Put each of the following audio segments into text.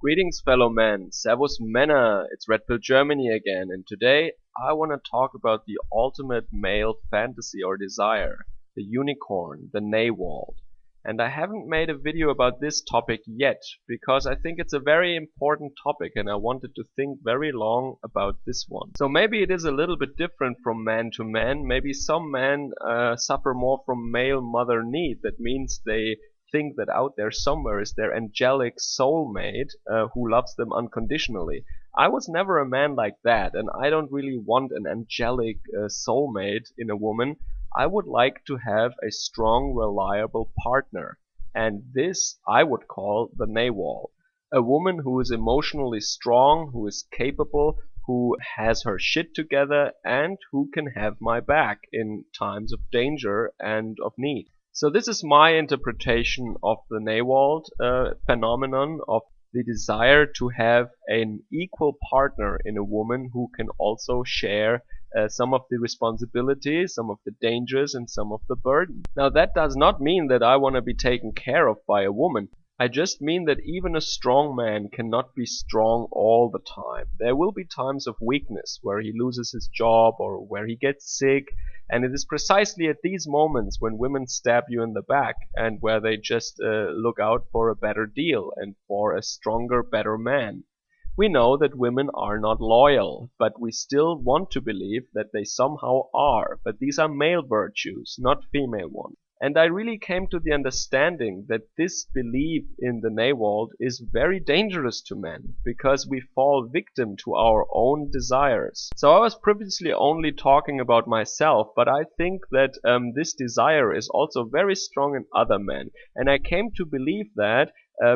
Greetings, fellow men. Servus Männer. It's Red Pill Germany again, and today I want to talk about the ultimate male fantasy or desire, the unicorn, the NAWALT. And I haven't made a video about this topic yet, because I think it's a very important topic and I wanted to think very long about this one. So maybe it is a little bit different from man to man. Maybe some men suffer more from male mother need. That means they think that out there somewhere is their angelic soulmate who loves them unconditionally. I was never a man like that, and I don't really want an angelic soulmate in a woman. I would like to have a strong, reliable partner, and this I would call the NAWALT. A woman who is emotionally strong, who is capable, who has her shit together, and who can have my back in times of danger and of need. So this is my interpretation of the NAWALT phenomenon, of the desire to have an equal partner in a woman who can also share some of the responsibilities, some of the dangers, and some of the burden. Now that does not mean that I want to be taken care of by a woman. I just mean that even a strong man cannot be strong all the time. There will be times of weakness where he loses his job or where he gets sick, and it is precisely at these moments when women stab you in the back and where they just look out for a better deal and for a stronger, better man. We know that women are not loyal, but we still want to believe that they somehow are. But these are male virtues, not female ones. And I really came to the understanding that this belief in the NAWALT is very dangerous to men, because we fall victim to our own desires. So I was previously only talking about myself, but I think that this desire is also very strong in other men. And I came to believe that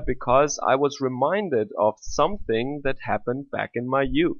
because I was reminded of something that happened back in my youth.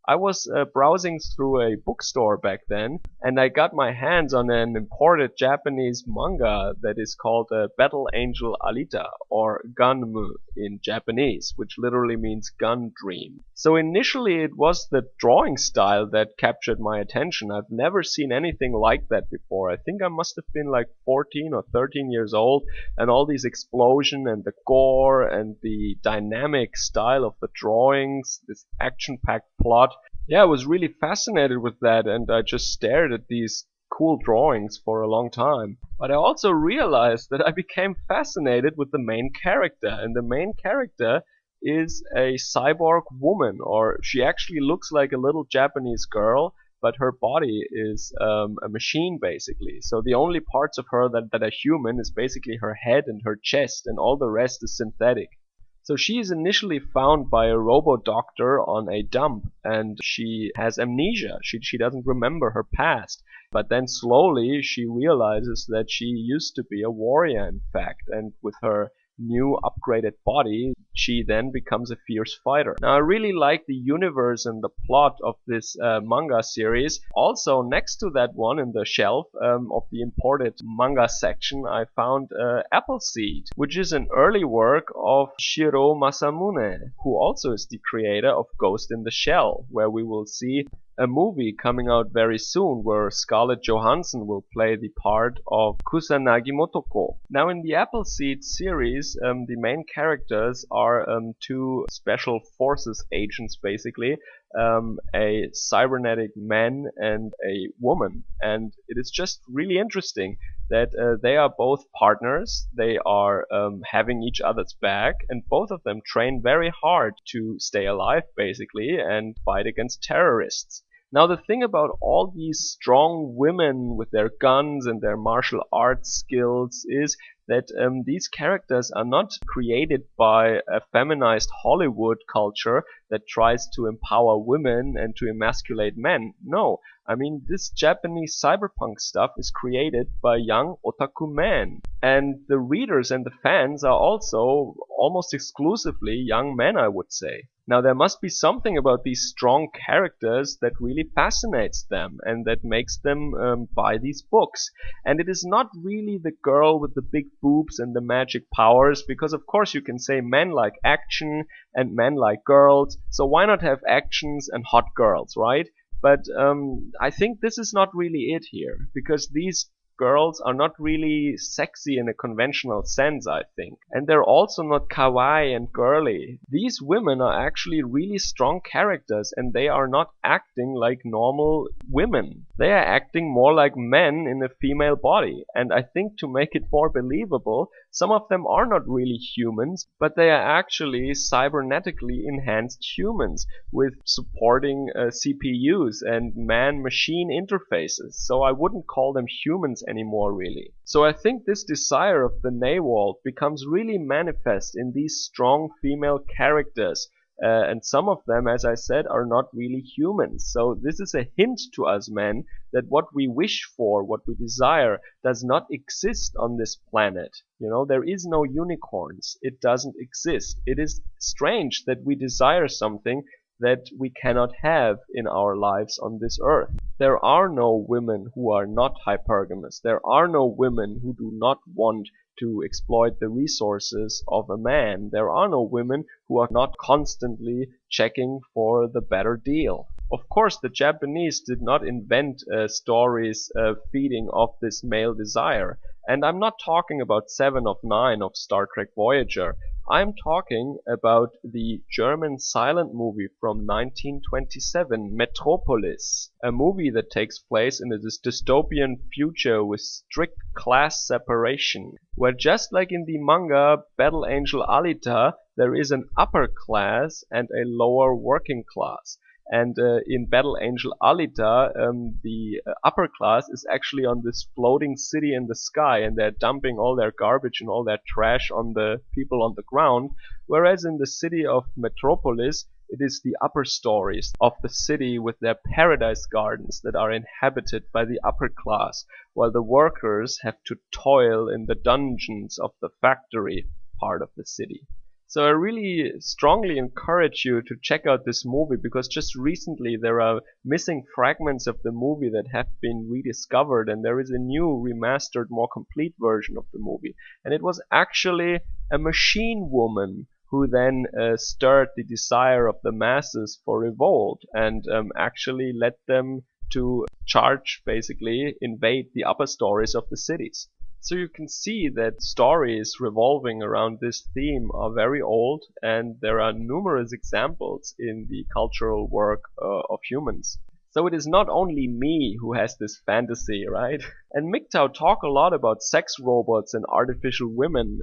I was browsing through a bookstore back then, and I got my hands on an imported Japanese manga that is called Battle Angel Alita, or Gunmu in Japanese, which literally means gun dream. So initially it was the drawing style that captured my attention. I've never seen anything like that before. I think I must have been like 14 or 13 years old, and all these explosion and the gore and the dynamic style of the drawings, this action-packed plot. Yeah, I was really fascinated with that, and I just stared at these cool drawings for a long time. But I also realized that I became fascinated with the main character, and the main character is a cyborg woman, or she actually looks like a little Japanese girl, but her body is a machine basically. So the only parts of her that are human is basically her head and her chest, and all the rest is synthetic. So she is initially found by a robo-doctor on a dump, and she has amnesia. She doesn't remember her past. But then slowly she realizes that she used to be a warrior, in fact, and with her new upgraded body, she then becomes a fierce fighter. Now I really like the universe and the plot of this manga series. Also next to that one in the shelf of the imported manga section, I found Apleseed, which is an early work of Shiro Masamune, who also is the creator of Ghost in the Shell, where we will see a movie coming out very soon where Scarlett Johansson will play the part of Kusanagi Motoko. Now in the Apleseed series, the main characters are two special forces agents basically, a cybernetic man and a woman. And it is just really interesting that they are both partners, they are having each other's back, and both of them train very hard to stay alive basically and fight against terrorists. Now the thing about all these strong women with their guns and their martial arts skills is that these characters are not created by a feminized Hollywood culture that tries to empower women and to emasculate men. No, I mean this Japanese cyberpunk stuff is created by young otaku men. And the readers and the fans are also almost exclusively young men, I would say. Now there must be something about these strong characters that really fascinates them and that makes them buy these books. And it is not really the girl with the big boobs and the magic powers, because of course you can say men like action and men like girls, so why not have actions and hot girls, right? But I think this is not really it here, because these girls are not really sexy in a conventional sense, I think. And they're also not kawaii and girly. These women are actually really strong characters, and they are not acting like normal women. They are acting more like men in a female body. And I think to make it more believable, some of them are not really humans, but they are actually cybernetically enhanced humans with supporting CPUs and man-machine interfaces. So I wouldn't call them humans anymore, really. So I think this desire of the NAWALT becomes really manifest in these strong female characters. And some of them, as I said, are not really humans. So this is a hint to us men that what we wish for, what we desire, does not exist on this planet. You know, there is no unicorns. It doesn't exist. It is strange that we desire something that we cannot have in our lives on this earth. There are no women who are not hypergamous. There are no women who do not want to exploit the resources of a man. There are no women who are not constantly checking for the better deal. Of course, the Japanese did not invent stories feeding off this male desire. And I'm not talking about 7 of 9 of Star Trek Voyager. I'm talking about the German silent movie from 1927, Metropolis, a movie that takes place in a dystopian future with strict class separation, where just like in the manga Battle Angel Alita, there is an upper class and a lower working class. And in Battle Angel Alita, the upper class is actually on this floating city in the sky, and they're dumping all their garbage and all their trash on the people on the ground. Whereas in the city of Metropolis, it is the upper stories of the city with their paradise gardens that are inhabited by the upper class, while the workers have to toil in the dungeons of the factory part of the city. So I really strongly encourage you to check out this movie, because just recently there are missing fragments of the movie that have been rediscovered, and there is a new remastered, more complete version of the movie. And it was actually a machine woman who then stirred the desire of the masses for revolt and actually led them to basically invade the upper stories of the cities. So you can see that stories revolving around this theme are very old, and there are numerous examples in the cultural work of humans. So it is not only me who has this fantasy, right? And MGTOW talk a lot about sex robots and artificial women.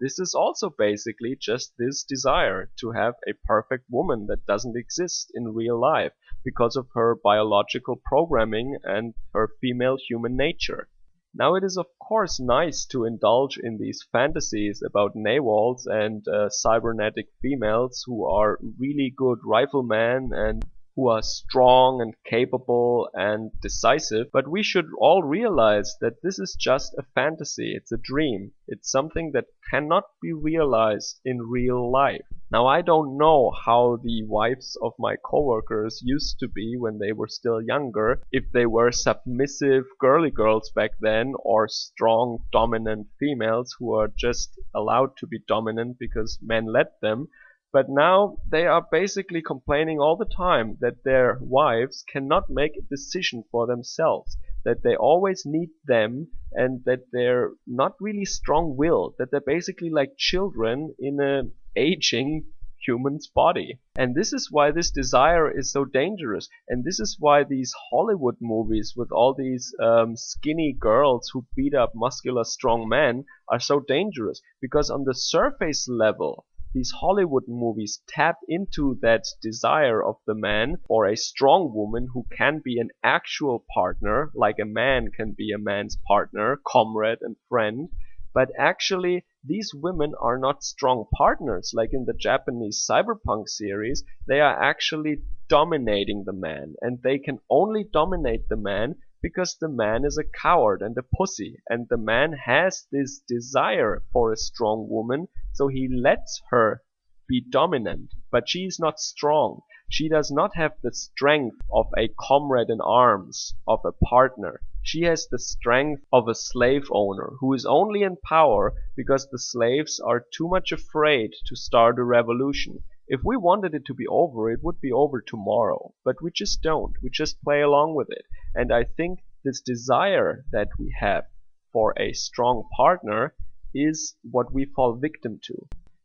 This is also basically just this desire to have a perfect woman that doesn't exist in real life because of her biological programming and her female human nature. Now it is of course nice to indulge in these fantasies about NAWALTs and cybernetic females who are really good riflemen and who are strong and capable and decisive, but we should all realize that this is just a fantasy, it's a dream, it's something that cannot be realized in real life. Now I don't know how the wives of my coworkers used to be when they were still younger, if they were submissive girly girls back then or strong dominant females who are just allowed to be dominant because men let them. But now they are basically complaining all the time that their wives cannot make a decision for themselves, that they always need them, and that they're not really strong-willed, that they're basically like children in an aging human's body. And this is why this desire is so dangerous, and this is why these Hollywood movies with all these skinny girls who beat up muscular strong men are so dangerous, because on the surface level these Hollywood movies tap into that desire of the man for a strong woman who can be an actual partner, like a man can be a man's partner, comrade and friend. But actually these women are not strong partners like in the Japanese cyberpunk series. They are actually dominating the man, and they can only dominate the man because the man is a coward and a pussy, and the man has this desire for a strong woman, so he lets her be dominant. But she is not strong. She does not have the strength of a comrade in arms, of a partner. She has the strength of a slave owner who is only in power because the slaves are too much afraid to start a revolution. If we wanted it to be over, it would be over tomorrow. But we just don't. We just play along with it. And I think this desire that we have for a strong partner is what we fall victim to.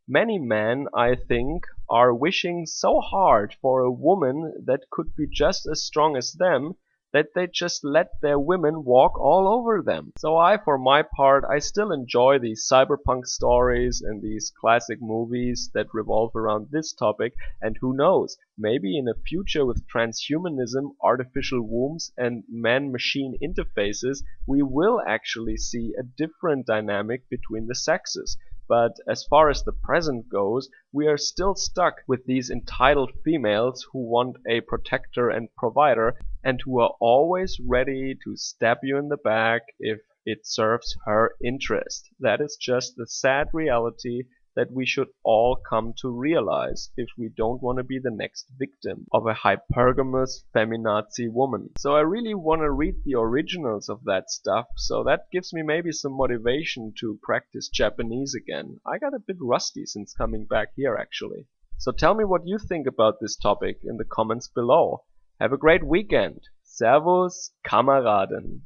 Many men, I think, are wishing so hard for a woman that could be just as strong as them that they just let their women walk all over them. So for my part, I still enjoy these cyberpunk stories and these classic movies that revolve around this topic, and who knows, maybe in a future with transhumanism, artificial wombs, and man-machine interfaces, we will actually see a different dynamic between the sexes. But as far as the present goes, we are still stuck with these entitled females who want a protector and provider, and who are always ready to stab you in the back if it serves her interest. That is just the sad reality that we should all come to realize if we don't want to be the next victim of a hypergamous feminazi woman. So I really want to read the originals of that stuff, so that gives me maybe some motivation to practice Japanese again. I got a bit rusty since coming back here actually. So tell me what you think about this topic in the comments below. Have a great weekend. Servus, Kameraden.